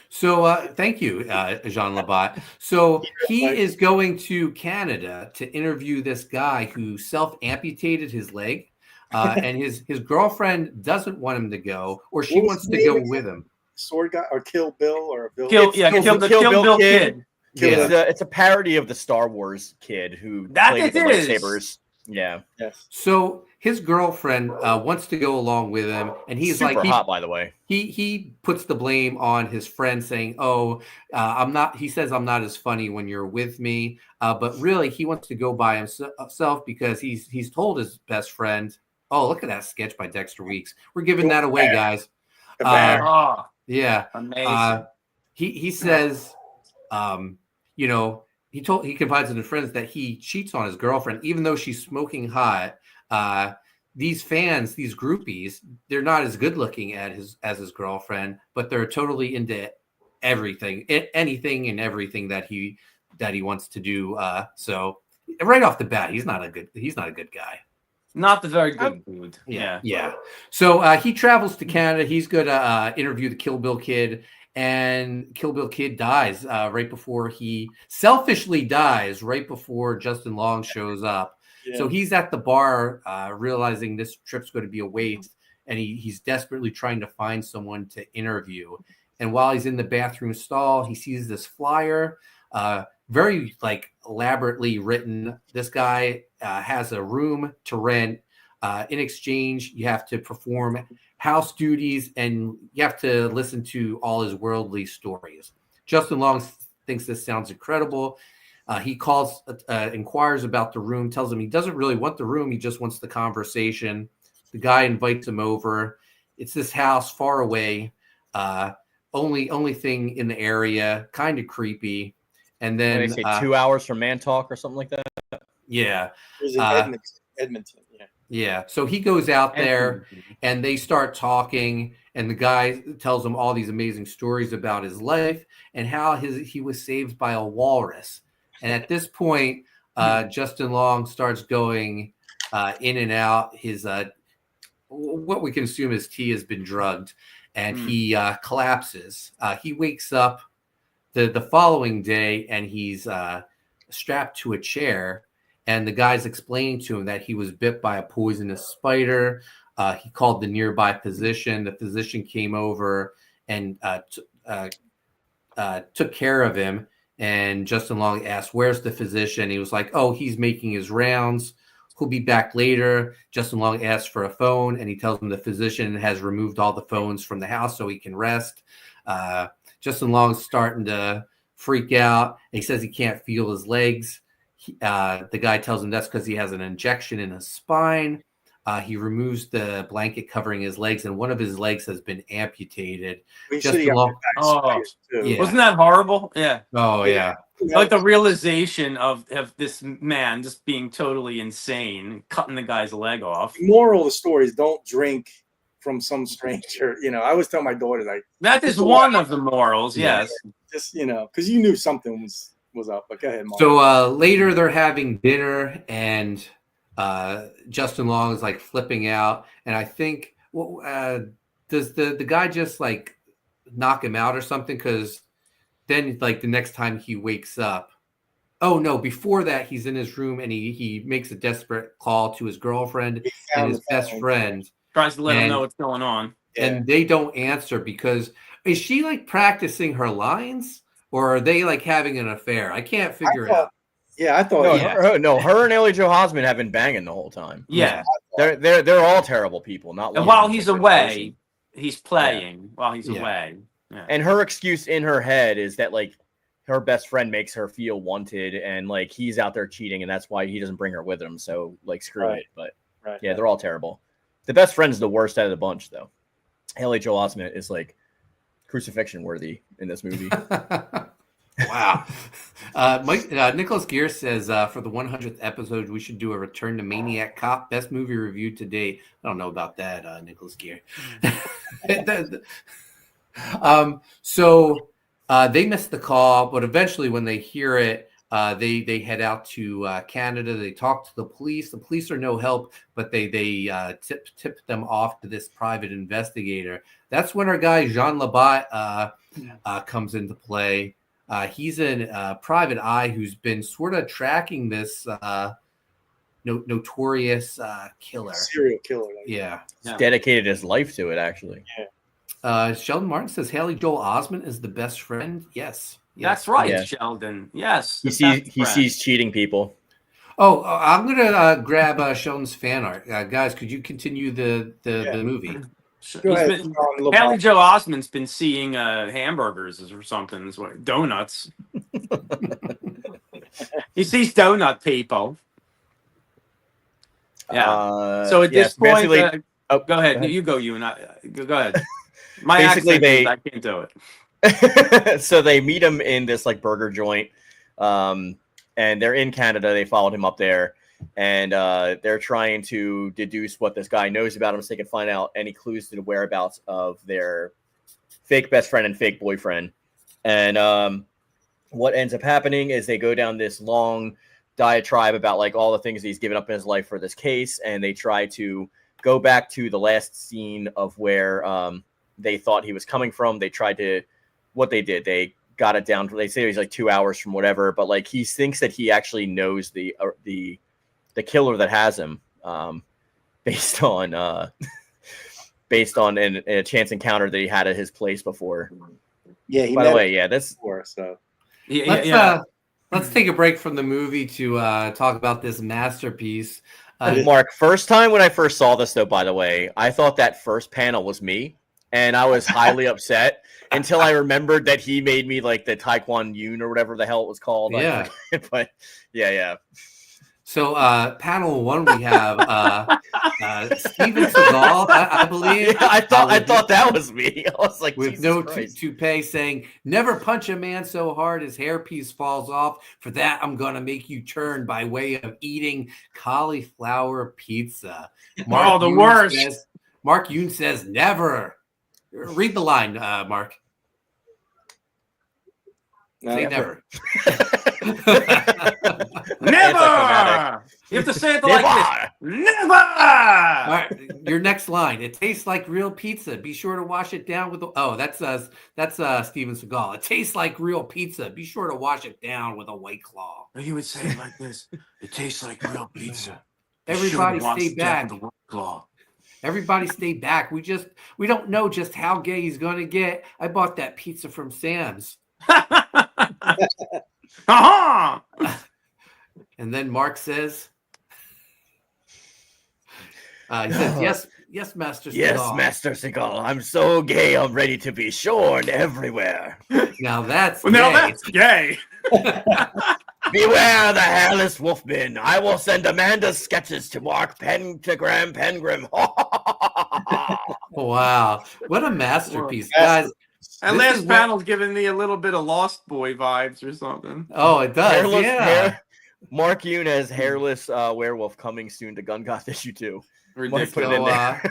So thank you, Jean Labat. So he is going to Canada to interview this guy who self-amputated his leg, and his girlfriend doesn't want him to go, or she wants to go with him. Sword guy or Kill Bill or Bill? Kill Bill Kid. It's a parody of the Star Wars kid who played the lightsabers. Yeah. Yes. So his girlfriend wants to go along with him, and he's super hot, by the way. He puts the blame on his friend, saying, "Oh, I'm not." He says, "I'm not as funny when you're with me," but really, he wants to go by himself because he's told his best friend. Oh, look at that sketch by Dexter Weeks. We're giving that away, guys. Yeah. Amazing. He says, he confides in his friends that he cheats on his girlfriend, even though she's smoking hot. These fans, these groupies, they're not as good looking as his girlfriend, but they're totally into anything and everything that he wants to do. So right off the bat, he's not a good guy. Not the very good dude. Yeah. So he travels to Canada. He's going to interview the Kill Bill Kid. And Kill Bill Kid dies right before Justin Long shows up. Yeah. So he's at the bar realizing this trip's going to be a waste, and he's desperately trying to find someone to interview. And while he's in the bathroom stall, he sees this flyer, very elaborately written. This guy has a room to rent. In exchange, you have to perform house duties, and you have to listen to all his worldly stories. Justin Long thinks this sounds incredible. He calls, inquires about the room, tells him he doesn't really want the room. He just wants the conversation. The guy invites him over. It's this house far away, only thing in the area, kind of creepy. And then they say 2 hours from Mantalk or something like that. Yeah. It was in Edmonton. Yeah. So he goes out there and they start talking, and the guy tells him all these amazing stories about his life and how he was saved by a walrus. And at this point, Justin Long starts going in and out. His what we can assume his tea has been drugged, and he collapses. He wakes up. the following day, and he's strapped to a chair, and the guy's explaining to him that he was bit by a poisonous spider. He called the nearby physician. The physician came over and took care of him. And Justin Long asked, "Where's the physician?" He was like, "Oh, he's making his rounds. He'll be back later." Justin Long asks for a phone, and he tells him the physician has removed all the phones from the house so he can rest. Justin Long's starting to freak out. He says he can't feel his legs. The guy tells him that's because he has an injection in his spine. He removes the blanket covering his legs, and one of his legs has been amputated. Justin Long, yeah. Wasn't that horrible? Yeah. Oh, yeah. Like the realization of this man just being totally insane, cutting the guy's leg off. The moral of the story is don't drink from some stranger. You know, I always tell my daughter, like, that is one of the morals. Yes. Just, you know, because you knew something was up. But go ahead, Mark. So later they're having dinner, and Justin Long is like flipping out, and I think does the guy just like knock him out or something? Because then like the next time he wakes up, oh no, before that he's in his room and he makes a desperate call to his girlfriend and his best friend, tries to let him know what's going on, and they don't answer. Because is she like practicing her lines, or are they like having an affair? I can't figure it out. Yeah, I thought. Her and Haley Joel Osment have been banging the whole time. Yeah, they're all terrible people. Not and while he's away, he's playing while he's away. Yeah. And her excuse in her head is that like her best friend makes her feel wanted, and like he's out there cheating, and that's why he doesn't bring her with him. So like screw it. But they're all terrible. The best friend's the worst out of the bunch, though. Haley Joel Osment is like crucifixion worthy in this movie. Wow. Nicholas Gear says for the 100th episode, we should do a Return to Maniac Cop best movie review to date. I don't know about that, Nicholas Gear. So they missed the call, but eventually when they hear it, they head out to Canada. They talk to the police. The police are no help, but they tip them off to this private investigator. That's when our guy Jean Labat comes into play. He's a private eye who's been sort of tracking this notorious killer. Serial killer. Yeah. He's dedicated his life to it, actually. Yeah. Sheldon Martin says Haley Joel Osment is the best friend. Yes. That's right, Sheldon. Yes. He sees cheating people. Oh, I'm going to grab Sheldon's fan art. Guys, could you continue the movie? Haley Joel Osment's been seeing hamburgers or something, donuts. He sees donut people. Yeah. So at this point, go ahead. You go, Yoon. Go ahead. My accent, I can't do it. So they meet him in this like burger joint, and they're in Canada. They followed him up there. And they're trying to deduce what this guy knows about him so they can find out any clues to the whereabouts of their fake best friend and fake boyfriend. And what ends up happening is they go down this long diatribe about like all the things he's given up in his life for this case. And they try to go back to the last scene of where they thought he was coming from. They tried to, what they did, they got it down. They say he's like 2 hours from whatever, but like he thinks that he actually knows the killer that has him, based on a chance encounter that he had at his place before. Yeah. By the way, that's before, so. Let's take a break from the movie to talk about this masterpiece. Mark, first time when I first saw this, though, by the way, I thought that first panel was me, and I was highly upset until I remembered that he made me like the Taekwon Yoon or whatever the hell it was called. Yeah. But yeah. So panel one, we have Steven Seagal, I believe. Yeah, I thought that was me. I was like, with no toupee, saying, "Never punch a man so hard his hairpiece falls off. For that, I'm gonna make you turn by way of eating cauliflower pizza." Mark the worst. Mark Yoon says, "Never." Read the line, Mark. Say never. Never. You have to say it like this. Never. All right, your next line. It tastes like real pizza. Be sure to wash it down with. That's Steven Seagal. It tastes like real pizza. Be sure to wash it down with a White Claw. He would say it like this. It tastes like real pizza. Everybody stay back. Everybody stay back. We don't know just how gay he's going to get. I bought that pizza from Sam's. And then Mark says, he says, yes, Master Seagal. Yes, Master Seagal. I'm so gay, I'm ready to be shorn everywhere. Now that's gay. Beware the hairless wolfman. I will send Amanda's sketches to Mark Pengrim. Wow. What a masterpiece, guys. And last panel's giving me a little bit of Lost Boy vibes or something. Oh, it does. Hairless, Mark Yoon as hairless werewolf coming soon to Gun Goth issue 2. Ridiculous. Put it in there.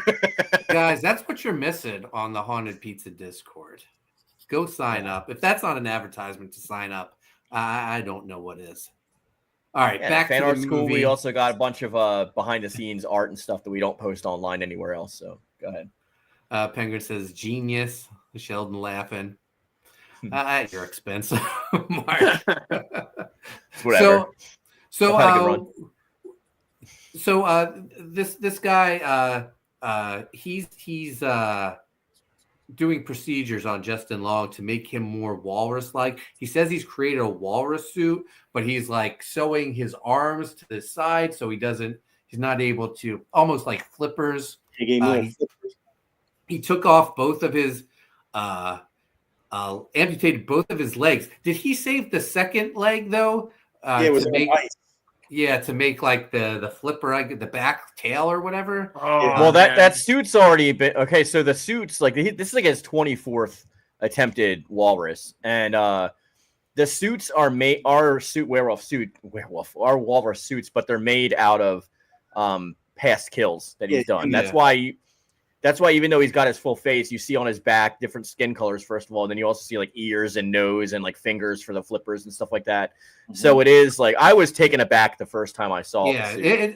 Guys, that's what you're missing on the Haunted Pizza Discord. Go sign up. If that's not an advertisement to sign up, I don't know what is. All right, back Fan to Art the School. movie. We also got a bunch of behind the scenes art and stuff that we don't post online anywhere else. So go ahead. Penguin says genius. Sheldon laughing. At your expense, Mark. Whatever. So this guy he's doing procedures on Justin Long to make him more walrus-like. He says he's created a walrus suit, but he's like sewing his arms to the side so he's not able to, almost like flippers. He took off both of his amputated both of his legs. Did he save the second leg though? It was to make like the flipper, the back tail or whatever. Well, that suit's already been okay. So the suit's like this is like his 24th attempted walrus, and the suits are made are walrus suits, but they're made out of past kills that he's done. That's why even though he's got his full face, you see on his back different skin colors, first of all. And then you also see like ears and nose and like fingers for the flippers and stuff like that. Mm-hmm. So it is like, I was taken aback the first time I saw it.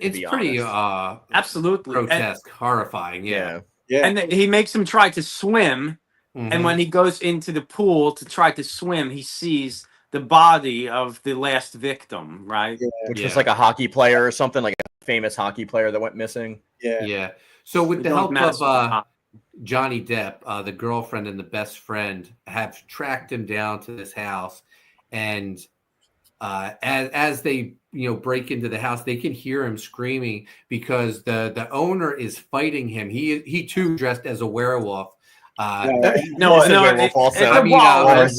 It's pretty absolutely grotesque, horrifying. Yeah. And then he makes him try to swim. Mm-hmm. And when he goes into the pool to try to swim, he sees the body of the last victim, right? Which was like a hockey player or something, like a famous hockey player that went missing. Yeah. So with the help of Johnny Depp, the girlfriend and the best friend have tracked him down to this house, and as they break into the house, they can hear him screaming because the owner is fighting him. He too dressed as a werewolf. Werewolf also. Sorry, got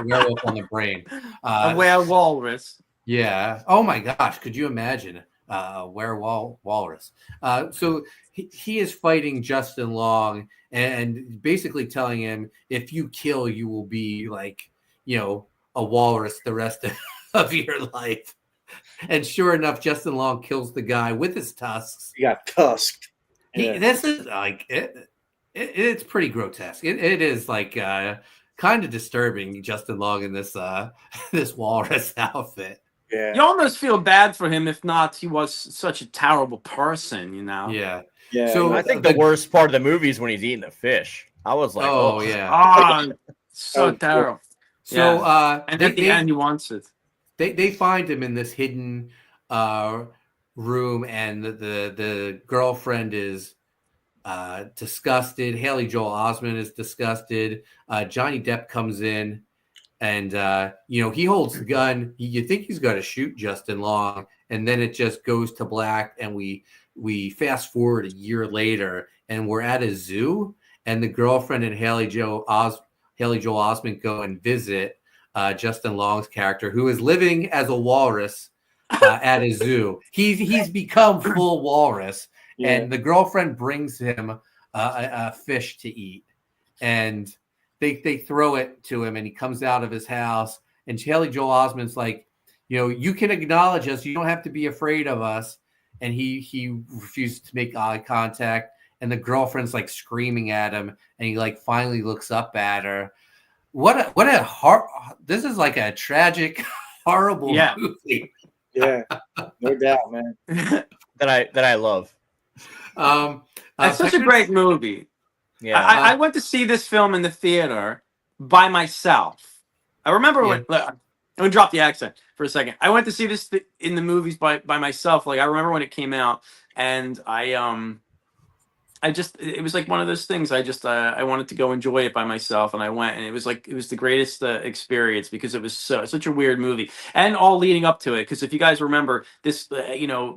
werewolf on the brain. A werewolf. Yeah. Oh my gosh, could you imagine? Walrus. So he is fighting Justin Long and basically telling him, if you kill, you will be like, a walrus the rest of your life. And sure enough, Justin Long kills the guy with his tusks. He got tusked. This is like it's pretty grotesque. It is like kind of disturbing, Justin Long in this this walrus outfit. Yeah. You almost feel bad for him, if not, he was such a terrible person, Yeah. So I think the worst part of the movie is when he's eating the fish. I was like, so terrible. So and at the end he wants it. They find him in this hidden room, and the girlfriend is disgusted. Haley Joel Osment is disgusted. Johnny Depp comes in. And, he holds the gun. You think he's got to shoot Justin Long. And then it just goes to black. And we fast forward a year later. And we're at a zoo. And the girlfriend and Haley Joel Osment go and visit Justin Long's character, who is living as a walrus at a zoo. He's become full walrus. Yeah. And the girlfriend brings him a fish to eat. And they throw it to him, and he comes out of his house. And Haley Joel Osment's like, you can acknowledge us. You don't have to be afraid of us. And he refuses to make eye contact. And the girlfriend's like screaming at him, and he like finally looks up at her. This is like a tragic, horrible movie. Yeah, no doubt, man. that I love. It's such a Penguin- great movie. Yeah. I went to see this film in the theater by myself. I remember when. I'm gonna drop the accent for a second. I went to see this in the movies by myself. Like I remember when it came out, and it was like one of those things. I wanted to go enjoy it by myself, and I went, and it was the greatest experience because it was such a weird movie, and all leading up to it. Because if you guys remember, this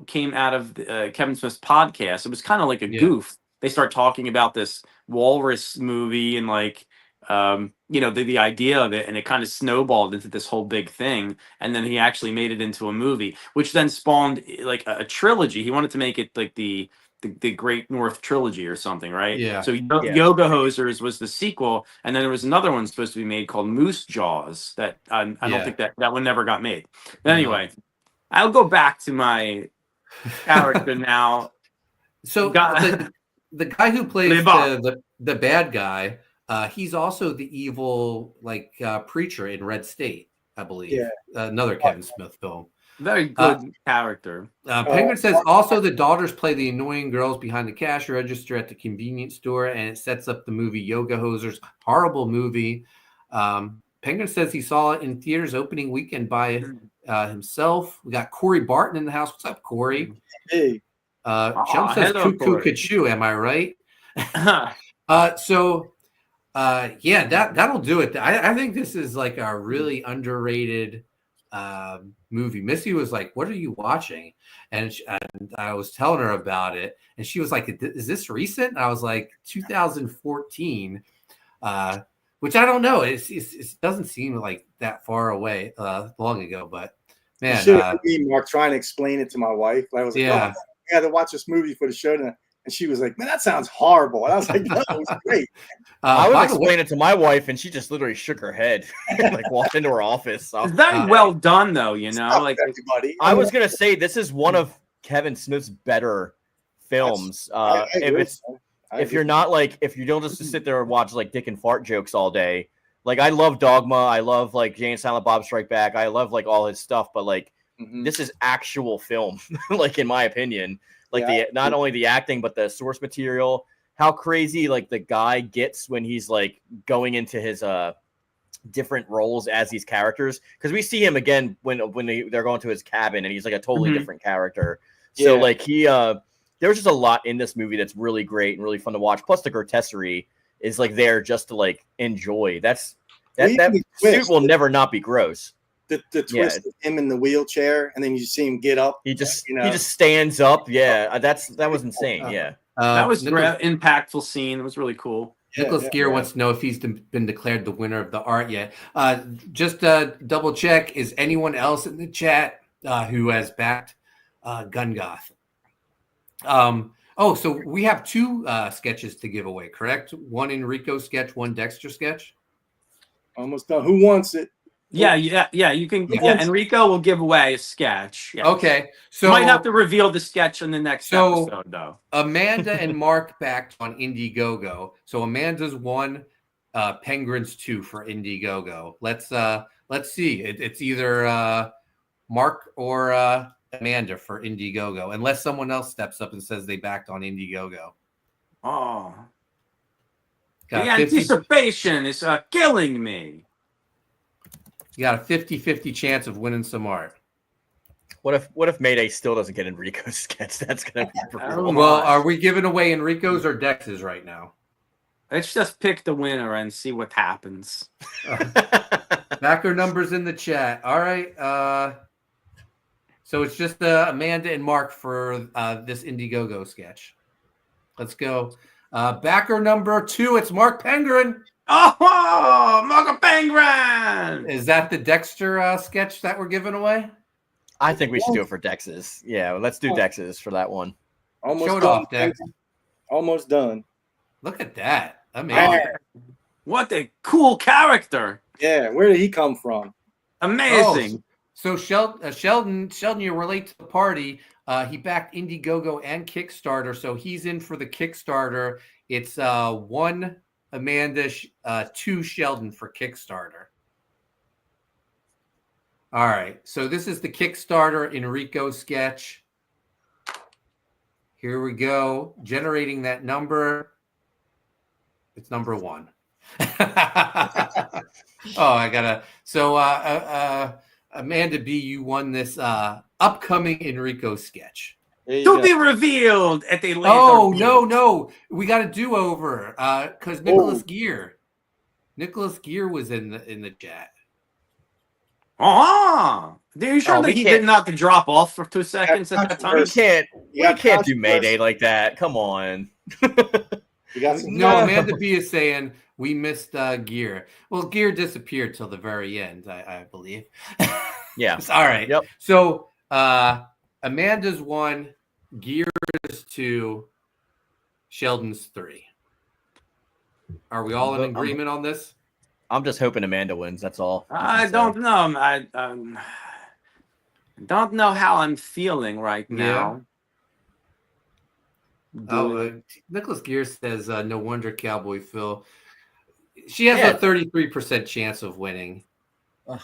came out of Kevin Smith's podcast. It was kind of like a goof. They start talking about this walrus movie and like the idea of it, and it kind of snowballed into this whole big thing, and then he actually made it into a movie, which then spawned like a trilogy. He wanted to make it like the Great North Trilogy or something, right? Yeah. So Yoga Hosers was the sequel, and then there was another one supposed to be made called Moose Jaws that I don't think that one never got made. But anyway, I'll go back to my character now. So the guy who plays the bad guy, he's also the evil preacher in Red State, I believe. Yeah. Another Kevin Smith film. Very good character. Penguin says also the daughters play the annoying girls behind the cash register at the convenience store, and it sets up the movie Yoga Hosers. Horrible movie. Penguin says he saw it in theaters opening weekend by himself. We got Corey Barton in the house. What's up, Corey? Hey. Jump says cuckoo kachu. Am I right? That'll do it. I think this is like a really underrated movie. Missy was like, "What are you watching?" And I was telling her about it, and she was like, "Is this recent?" And I was like, 2014, which I don't know. It doesn't seem like that far away, long ago. But man, Mark trying to explain it to my wife. I was like, I had to watch this movie for the show, and she was like, "Man, that sounds horrible." And I was like, "No, it was great." I was explaining it to my wife, and she just literally shook her head, like walked into her office. It's very well done, though. Like everybody. I was gonna say this is one of Kevin Smith's better films. If you don't just sit there and watch like dick and fart jokes all day, like I love Dogma, I love like Jay and Silent Bob Strike Back, I love like all his stuff, but like this is actual film, like in my opinion. Like not only the acting, but the source material, how crazy like the guy gets when he's like going into his different roles as these characters. Because we see him again when they're going to his cabin and he's like a totally different character. So like there's just a lot in this movie that's really great and really fun to watch. Plus the grotesquerie is like there just to like enjoy. That suit will never not be gross. The twist of him in the wheelchair, and then you see him get up. He just stands up. Yeah, that was insane. Yeah, that was an impactful scene. It was really cool. Nicholas Gear wants to know if he's been declared the winner of the art yet. Just double check: is anyone else in the chat who has backed Gun Goth? So we have two sketches to give away, correct? One Enrico sketch, one Dexter sketch. Almost done. Who wants it? Yeah. You can. Yeah, Enrico will give away a sketch. Yes. Okay, so might have to reveal the sketch in the next episode, though. Amanda and Mark backed on Indiegogo. So Amanda's 1, Penguin's 2 for Indiegogo. Let's see. It's either Mark or Amanda for Indiegogo, unless someone else steps up and says they backed on Indiegogo. Oh, the anticipation is killing me. You got a 50-50 chance of winning some art. What if Mayday still doesn't get Enrico's sketch? That's gonna be brutal. Well, are we giving away Enrico's or Dex's right now? Let's just pick the winner and see what happens. Backer numbers in the chat. All right. So it's just Amanda and Mark for this Indiegogo sketch. Let's go. Backer number 2. It's Mark Penguin. Oh, Mark Penguin! Is that the Dexter sketch that we're giving away? I think we should do it for Dex's. Yeah, let's do Dex's for that one. Show it off, Dex. Almost done. Look at that. Amazing. What a cool character. Yeah, where did he come from? Amazing. So Sheldon, you relate to the party. He backed Indiegogo and Kickstarter, so he's in for the Kickstarter. It's 1 Amanda, 2 Sheldon for Kickstarter. All right, so this is the Kickstarter Enrico sketch. Here we go. Generating that number. It's number 1. I gotta. So, Amanda B, you won this upcoming Enrico sketch. To be revealed at the later. Oh no, we got a do-over because Nicholas Gear was in the chat. Are you sure that he did not drop off for 2 seconds at that time? We can't do Mayday like that. Come on. No, Amanda B is saying we missed Gear. Well, Gear disappeared till the very end, I believe. Yeah. All right. Yep. So Amanda's 1, Gear's 2, Sheldon's 3. Are we all in agreement on this? I'm just hoping Amanda wins. That's all. I don't know. I don't know how I'm feeling right now. Nicholas Gear says, no wonder Cowboy Phil. She has a 33% chance of winning. Ugh.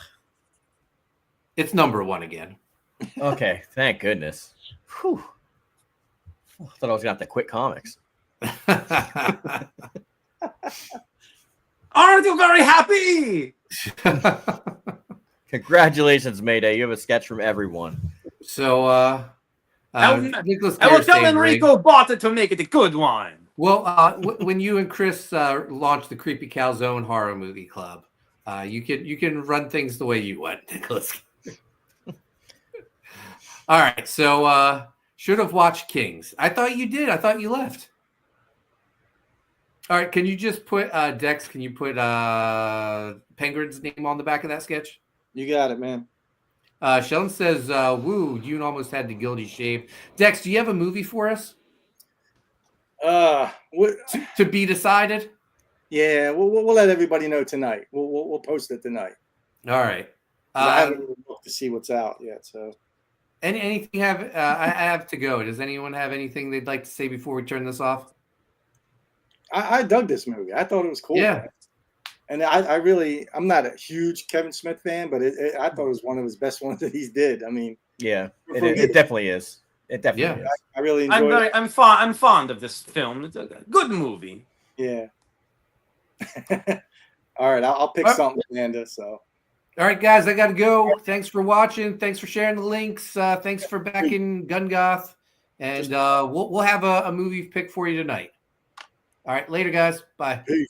It's number 1 again. Okay, thank goodness. Whew. I thought I was going to have to quit comics. Aren't you very happy? Congratulations, Mayday. You have a sketch from everyone. So, I will tell Enrico Botta to make it a good one. Well, when you and Chris launch the Creepy Calzone Horror Movie Club, you can run things the way you want, Nicholas. All right, so should have watched Kings. I thought you did. I thought you left. All right, can you just put Dex? Can you put Penguin's name on the back of that sketch? You got it, man. Sheldon says, "Woo, Yoon almost had the guilty shave." Dex, do you have a movie for us? To be decided. Yeah, we'll let everybody know tonight. We'll post it tonight. All right. I haven't really looked to see what's out yet. So, anything have? I have to go. Does anyone have anything they'd like to say before we turn this off? I dug this movie. I thought it was cool. Yeah. And I'm not a huge Kevin Smith fan, but I thought it was one of his best ones that he's did. I mean, yeah, it definitely is. It definitely is. I really enjoyed it. I'm fond of this film. It's a good movie. Yeah. All right, I'll pick something, Amanda. So. All right, guys, I got to go. Thanks for watching. Thanks for sharing the links. Thanks for backing Gungoth, and we'll have a movie pick for you tonight. All right, later, guys. Bye. Peace.